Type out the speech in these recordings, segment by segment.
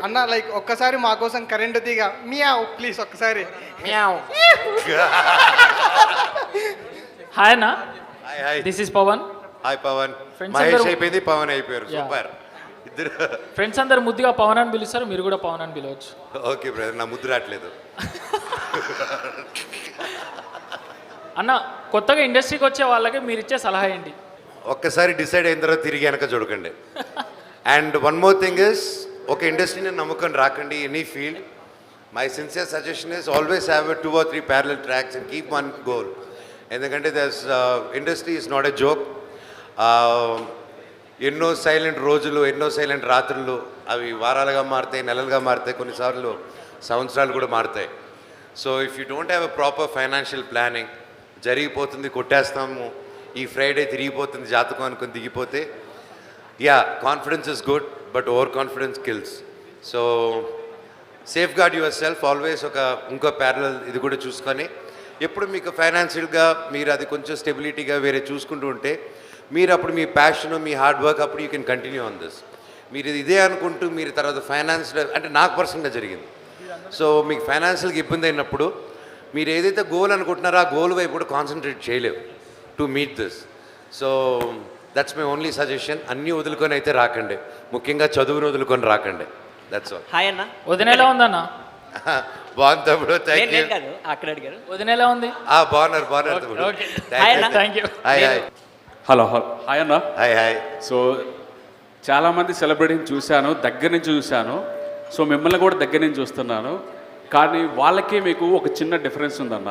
అన్న లైక్ ఒక్కసారి మా కోసం కరెంట్ తీగ మియావ్ ప్లీజ్ ఒక్కసారి మియావ్. హాయ్ అన్న, hi hi this is Pavan. Hi Pavan. Friends Mahesh అందరూ- అయిపోయింది, పవన్ అయిపోయారు. Yeah. సూపర్ ఇద్దరు. ఫ్రెండ్స్ అందరు ముద్దుగా పవన్ అని పిలుస్తారు, మీరు కూడా పవన్ అని పిలవచ్చు. ఓకే బ్రదర్, నా ముద్దు రావట్లేదు. అన్న, కొత్తగా ఇండస్ట్రీకి వచ్చే వాళ్ళకి మీరు ఇచ్చే సలహా ఏంటి? ఒక్కసారి డిసైడ్ అయిన తర్వాత తిరిగి వెనక చూడకండి. And one more thing is, ఒక ఇండస్ట్రీని నమ్ముకొని రాకండి. Any field, my sincere suggestion is always have 2 or 3 parallel tracks and keep one goal. ఎందుకంటే industry is not a joke. ఎన్నో సైలెంట్ రోజులు, ఎన్నో సైలెంట్ రాత్రులు అవి వారాలుగా మారుతాయి, నెలలుగా మారుతాయి, కొన్నిసార్లు సంవత్సరాలు కూడా మారుతాయి. So if you don't have a proper financial planning, జరిగిపోతుంది కొట్టేస్తాము, ఈ ఫ్రైడే తిరిగిపోతుంది జాతకం అనుకుని దిగిపోతే, yeah confidence is good but overconfidence kills. So safeguard yourself always. ఇంకో ప్యారలల్ ఇది కూడా చూసుకొని, ఎప్పుడు మీకు ఫైనాన్షియల్గా మీరు అది కొంచెం స్టెబిలిటీగా వేరే చూసుకుంటూ ఉంటే, మీరు అప్పుడు మీ ప్యాషన్, మీ హార్డ్ వర్క్, అప్పుడు you can continue on this. మీరు ఇదే అనుకుంటూ మీరు తర్వాత ఫైనాన్స్, అంటే నాకు పర్సనల్గా జరిగింది. సో మీకు ఫైనాన్షియల్గా ఇబ్బంది అయినప్పుడు మీరు ఏదైతే గోల్ అనుకుంటున్నారో ఆ గోల్ వైపు కూడా కాన్సన్ట్రేట్ చేయలేవు to meet this. So that's my only suggestion. అన్నీ వదులుకొని అయితే రాకండి, ముఖ్యంగా చదువును వదులుకొని రాకండి. That's all. హాయ్ అన్న. వదిన ఎలా ఉందన్న? బాగుంది తమ్ముడు, థ్యాంక్ యూ. నేను కాదు, అక్కడ అడిగారు. వదిన ఎలా ఉంది? బాగున్నారు తమ్ముడు. Okay. హాయ్ అన్న. Thank you. Hi hi hello hi అన్న. Hi hi. సో చాలామంది సెలబ్రిటీని చూశాను, దగ్గర నుంచి చూశాను. సో మిమ్మల్ని కూడా దగ్గర నుంచి చూస్తున్నాను. కానీ వాళ్ళకి మీకు ఒక చిన్న డిఫరెన్స్ ఉందన్న.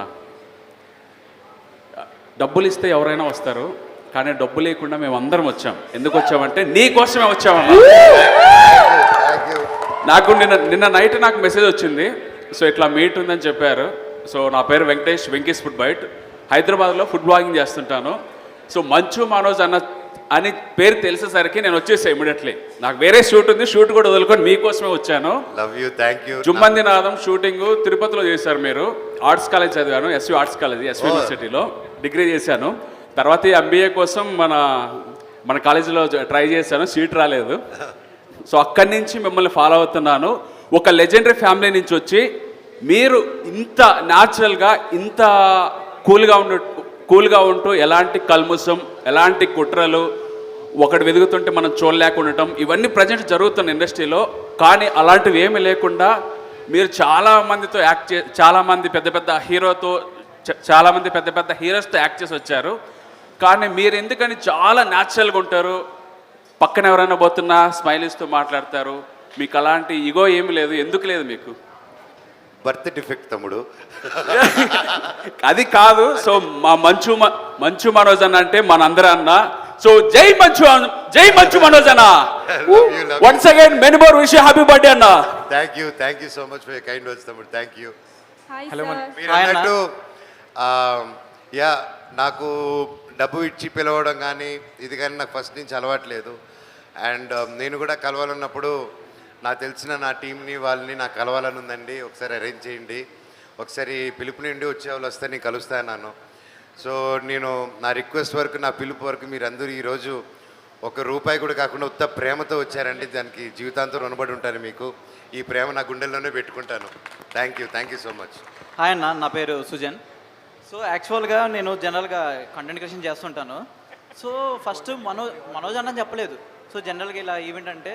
డబ్బులు ఇస్తే ఎవరైనా వస్తారు, కానీ డబ్బు లేకుండా మేము అందరం వచ్చాం. ఎందుకు వచ్చామంటే నీ కోసమే వచ్చామన్న. నాకు నిన్న నైట్ నాకు మెసేజ్ వచ్చింది. సో ఇట్లా మీట్ ఉందని చెప్పారు. సో నా పేరు వెంకటేష్, వెంకీస్ ఫుడ్ బైట్. హైదరాబాద్లో ఫుడ్ బ్లాగింగ్ చేస్తుంటాను. సో మంచు మనోజ్ అని పేరు తెలిసేసరికి నేను వచ్చేసాను ఇమీడియట్లీ. నాకు వేరే షూట్ ఉంది, షూట్ కూడా వదులుకొని మీకోసమే వచ్చాను. Love you, thank you. Jhummandi Naadam shooting తిరుపతిలో చేశారు మీరు. ఆర్ట్స్ కాలేజ్ చదివాను, ఎస్వి ఆర్ట్స్ కాలేజ్, ఎస్వి యూనివర్సిటీలో డిగ్రీ చేశాను. తర్వాత ఎంబీఏ కోసం మన కాలేజీలో ట్రై చేశాను, సీట్ రాలేదు. సో అక్కడి నుంచి మిమ్మల్ని ఫాలో అవుతున్నాను. ఒక లెజెండరీ ఫ్యామిలీ నుంచి వచ్చి మీరు ఇంత న్యాచురల్గా, ఇంత కూల్గా ఉంటూ ఎలాంటి కల్ముసం, ఎలాంటి కుట్రలు, ఒకటి వెతుకుతుంటే మనం చూడలేకుండటం, ఇవన్నీ ప్రజెంట్ జరుగుతున్న ఇండస్ట్రీలో. కానీ అలాంటివి ఏమీ లేకుండా మీరు చాలామందితో చాలామంది పెద్ద పెద్ద హీరోస్తో యాక్ట్ చేసి వచ్చారు. కానీ మీరు ఎందుకని చాలా న్యాచురల్గా ఉంటారు, పక్కన ఎవరైనా పోతున్నా స్మైల్ ఇస్తూ మాట్లాడతారు. మీకు అలాంటి ఇగో ఏమి లేదు. ఎందుకు లేదు మీకు? బర్త్ డిఫెక్ట్ తమ్ముడు. అది కాదు. సో మా మంచు మనోజ్ అన్న అంటే మనందరూ అన్న. సో జై మంచు మనోజ్ అన్న. Once again many more wish happy birthday అన్న. Thank you so much for your kind words తమ్ముడు. Thank you. హలో మీరు అన్నట్టు యా, నాకు డబ్బు ఇచ్చి పిలవడం కానీ ఇది కానీ నాకు ఫస్ట్ నుంచి అలవాట్లేదు. అండ్ నేను కూడా కలవాలన్నప్పుడు నాకు తెలిసిన నా టీంని వాళ్ళని నాకు కలవాలని ఉందండి, ఒకసారి అరేంజ్ చేయండి, ఒకసారి పిలుపు నుండి వచ్చే వాళ్ళు వస్తే నేను కలుస్తాను. సో నేను నా రిక్వెస్ట్ వరకు, నా పిలుపు వరకు మీరందరూ ఈరోజు ₹1 కూడా కాకుండా ఉత్త ప్రేమతో వచ్చారండి. దానికి జీవితాంతం రుణపడి ఉంటాను మీకు. ఈ ప్రేమ నా గుండెల్లోనే పెట్టుకుంటాను. Thank you so much. Hi అన్న, నా పేరు సుజన్. సో యాక్చువల్గా నేను జనరల్గా కంటెంట్ క్రియేషన్ చేస్తుంటాను. సో ఫస్ట్ మనోజ్ అన్న అని చెప్పలేదు. సో జనరల్గా ఇలా ఈవెంట్ అంటే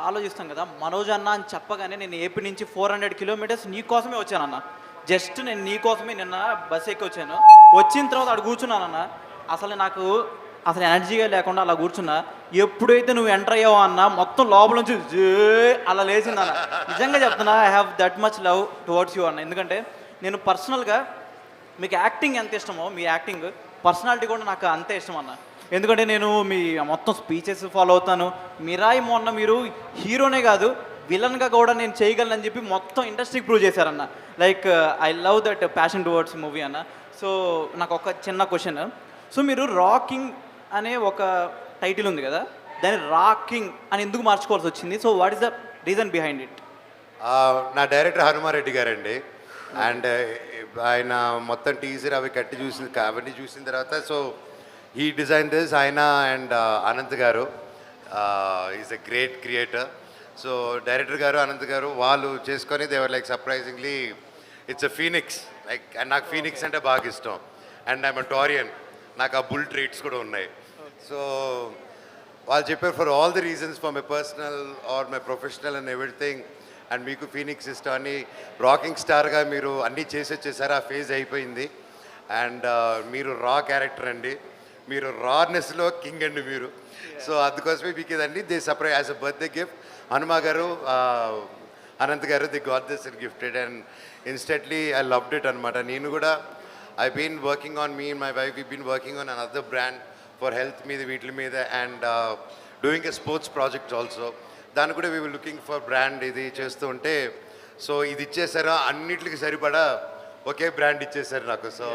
ఆలోచిస్తాం కదా, మనోజ్ అన్న అని చెప్పగానే నేను ఏపీ నుంచి 400 kilometers నీ కోసమే వచ్చానన్న. జస్ట్ నేను నీ కోసమే నిన్న బస్ ఎక్కి వచ్చాను. వచ్చిన తర్వాత అక్కడ కూర్చున్నానన్న. నాకు ఎనర్జీగా లేకుండా అలా కూర్చున్నా. ఎప్పుడైతే నువ్వు ఎంటర్ అయ్యావో అన్న, మొత్తం లోపల నుంచి అలా లేచిందన్న. నిజంగా చెప్తున్నా, I have that much love towards you అన్న. ఎందుకంటే నేను పర్సనల్గా మీకు యాక్టింగ్ ఎంత ఇష్టమో, మీ యాక్టింగ్ పర్సనాలిటీ కూడా నాకు అంతే ఇష్టం అన్న. ఎందుకంటే నేను మీ మొత్తం స్పీచెస్ ఫాలో అవుతాను. మొన్న మీరు హీరోనే కాదు, విలన్గా కూడా నేను చేయగలనని చెప్పి మొత్తం ఇండస్ట్రీకి ప్రూవ్ చేశారన్న. Like I love that passion towards movie అన్న. సో నాకు ఒక చిన్న క్వశ్చన్. సో మీరు రాకింగ్ అనే ఒక టైటిల్ ఉంది కదా, దాన్ని రాకింగ్ అని ఎందుకు మార్చుకోవాల్సి వచ్చింది? So what is the reason behind it? నా డైరెక్టర్ హనుమారెడ్డి గారండి. అండ్ ఆయన మొత్తం టీజర్ అవన్నీ చూసిన తర్వాత సో హీ డిజైన్ దిస్. ఆయన అండ్ అనంత్ గారు is a great creator. So director గారు అనంత్ గారు వాళ్ళు చేసుకొని దేవర్ like surprisingly it's a phoenix like and నాకు ఫీనిక్స్ అంటే బాగా ఇష్టం అండ్ ఐఎమ్ టోరియన్ నాకు ఆ బుల్ ట్రీట్స్ కూడా ఉన్నాయి సో వాళ్ళు చెప్పారు for all the reasons for my personal or my professional and everything and మీకు ఫీనిక్స్ ఇష్టం అని రాకింగ్ స్టార్గా మీరు అన్నీ చేసి వచ్చేసారు ఆ ఫేజ్ అయిపోయింది అండ్ మీరు రా క్యారెక్టర్ అండి మీరు రానెస్లో కింగ్ అండి మీరు సో అందుకోసమే మీకు ఇదండి they surprise as a birthday gift Hanuma గారు అనంత్ గారు they got this and gifted and instantly I loved it అనమాట నేను కూడా I been working on me my wife we been working on another brand for health మీద వీటి మీద and doing a sports project also దాన్ని కూడా we looking for brand ఇది చేస్తూ ఉంటే సో ఇది ఇచ్చేసారా అన్నిటికి సరిపడా ఒకే బ్రాండ్ ఇచ్చేసారు నాకు so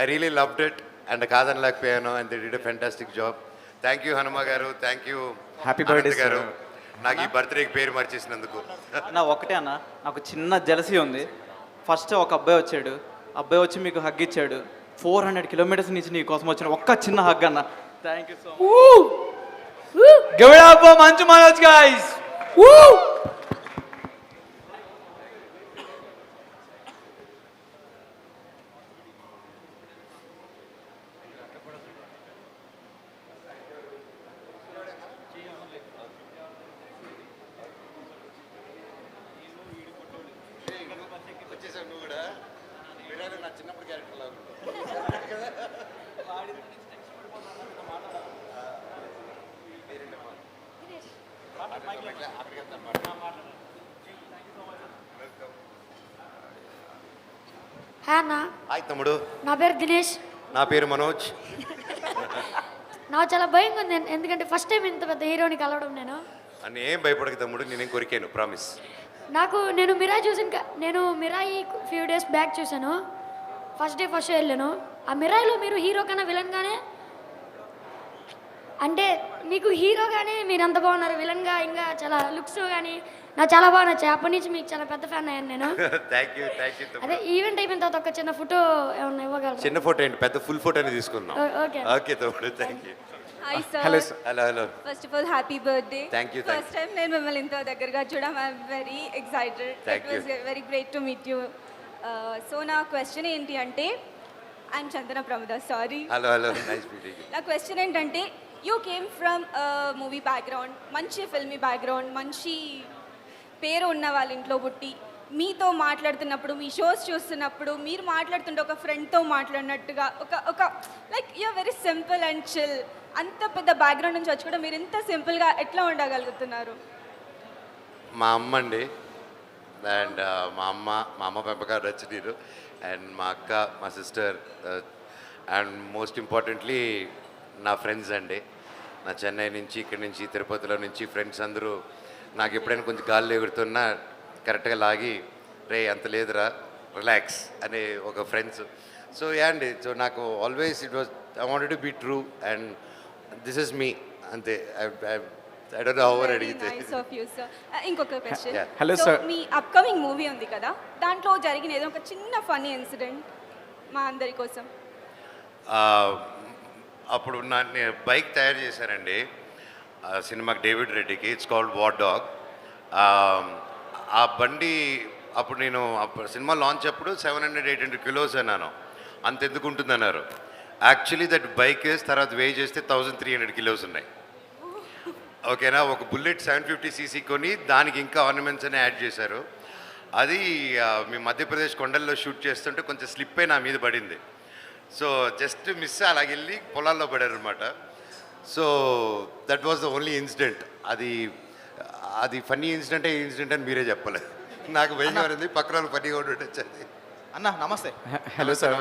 I really loved it and కాదనలేకపోయాను and they did a fantastic job thank you Hanuma గారు థ్యాంక్ యూ Happy birthday, గారు sir. నాకు ఈ బర్త్డేకి పేరు మార్చేసినందుకు అన్న ఒకటే అన్న నాకు చిన్న జలసీ ఉంది ఫస్ట్ ఒక అబ్బాయి వచ్చాడు అబ్బాయి వచ్చి మీకు హగ్ ఇచ్చాడు 400 కిలోమీటర్స్ నుంచి నీ కోసం వచ్చిన ఒక్క చిన్న హగ్ అన్న thank you so much give it up for Manchu Manoj guys నువ్వు కూడా నా చిన్నప్పుడు క్యారెక్టర్ లాగా హాయ్ అన్న హాయ్ తమ్ముడు నా పేరు దినేష్ నా పేరు మనోజ్ నాకు చాలా భయంగా ఉంది ఎందుకంటే ఫస్ట్ టైం ఇంత పెద్ద హీరోని కలవడం నేను అని ఏం భయపడక తమ్ముడు నేనేం కొరికాను ప్రామిస్ నేను మిరాయి నేను మిరాయి ఫ్యూ డేస్ బ్యాక్ చూశాను ఫస్ట్ షో వెళ్ళాను ఆ మిరాయిలో మీరు హీరో కన్నా విలన్గానే అంటే మీకు హీరోగానే మీరు అంత బాగున్నారు విలన్గా ఇంకా చాలా లుక్స్ కానీ నాకు చాలా బాగా నచ్చాయి అప్పటి నుంచి మీకు చాలా పెద్ద ఫ్యాన్ అయ్యాను నేను థ్యాంక్ యూ అదే ఈవెంట్ అయిపోయిన తర్వాత ఒక చిన్న ఫోటో ఏమన్నా ఇవ్వగలరు చిన్న ఫోటో ఏంటి పెద్ద ఫుల్ ఫోటోని తీసుకుందాం ఓకే ఓకే తమ్ముడు thank you Hi sir. Hello hello First of all, happy birthday. Thank you, thank First time నేను మిమ్మల్ని ఇంత దగ్గరగా చూడడం I'm very excited. Thank It was very great to meet you. So నా question ఏంటి అంటే I'm Chandana Pramada sorry. Hello hello nice meeting నా question ఏంటంటే you came from movie background మంచి ఫిల్మీ బ్యాక్గ్రౌండ్ మంచి పేరు ఉన్న వాళ్ళ ఇంట్లో పుట్టి మీతో మాట్లాడుతున్నప్పుడు మీ షోస్ చూస్తున్నప్పుడు మీరు మాట్లాడుతుంటే ఒక ఫ్రెండ్తో మాట్లాడినట్టుగా ఒక like you very simple and chill అంత పెద్ద బ్యాక్గ్రౌండ్ నుంచి వచ్చి కూడా మీరు ఇంత సింపుల్గా ఎట్లా ఉండగలుగుతున్నారు? మా అమ్మ అండి అండ్ మా అమ్మ పెంపకాలు రచనీరు అండ్ మా అక్క మా సిస్టర్ అండ్ మోస్ట్ ఇంపార్టెంట్లీ నా ఫ్రెండ్స్ అండి నా చెన్నై నుంచి ఇక్కడి నుంచి తిరుపతిలో నుంచి ఫ్రెండ్స్ అందరూ నాకు ఎప్పుడైనా కొంచెం గాల్లో ఎగురుతున్నా కరెక్ట్గా లాగి రే అంత లేదురా రిలాక్స్ అనే ఒక ఫ్రెండ్స్ సో అండి సో నాకు always it was I wanted to be true and this is me అంతే ఐ డోంట్ నో హౌ అడిగితే నైస్ ఆఫ్ యూ సార్. ఇంకొక question. Yeah. Hello, so sir. మీ అప్కమింగ్ మూవీ ఉంది కదా దాంట్లో జరిగిన ఏదో ఒక చిన్న ఫన్నీ ఇన్సిడెంట్ మా అందరి కోసం. అప్పుడు నేను బైక్ తయారు చేశానండి సినిమాకి డేవిడ్ రెడ్డికి ఇట్స్ కాల్డ్ వార్ డాగ్ ఆ బండి అప్పుడు నేను సినిమా లాంచ్ అప్పుడు 700-800 కిలోస్ అన్నాను అంత ఎందుకు ఉంటుందన్నారు యాక్చువల్లీ దట్ బైక్ తర్వాత వే చేస్తే 1300 కిలోస్ ఉన్నాయి ఓకేనా ఒక బుల్లెట్ 750cc కొని దానికి ఇంకా ఆర్నమెంట్స్ అని యాడ్ చేశారు అది మీ మధ్యప్రదేశ్ కొండల్లో షూట్ చేస్తుంటే కొంచెం స్లిప్ అయి నా మీద పడింది సో జస్ట్ మిస్ అలాగెళ్ళి పొలాల్లో పడారు అనమాట so that was the only incident అది ఫన్నీ ఇన్సిడెంట్ అని మీరే చెప్పలేదు నాకు భయంగా ఉంది పక్కన ఫన్నీగా ఉండొచ్చు అది అన్న నమస్తే హలో సార్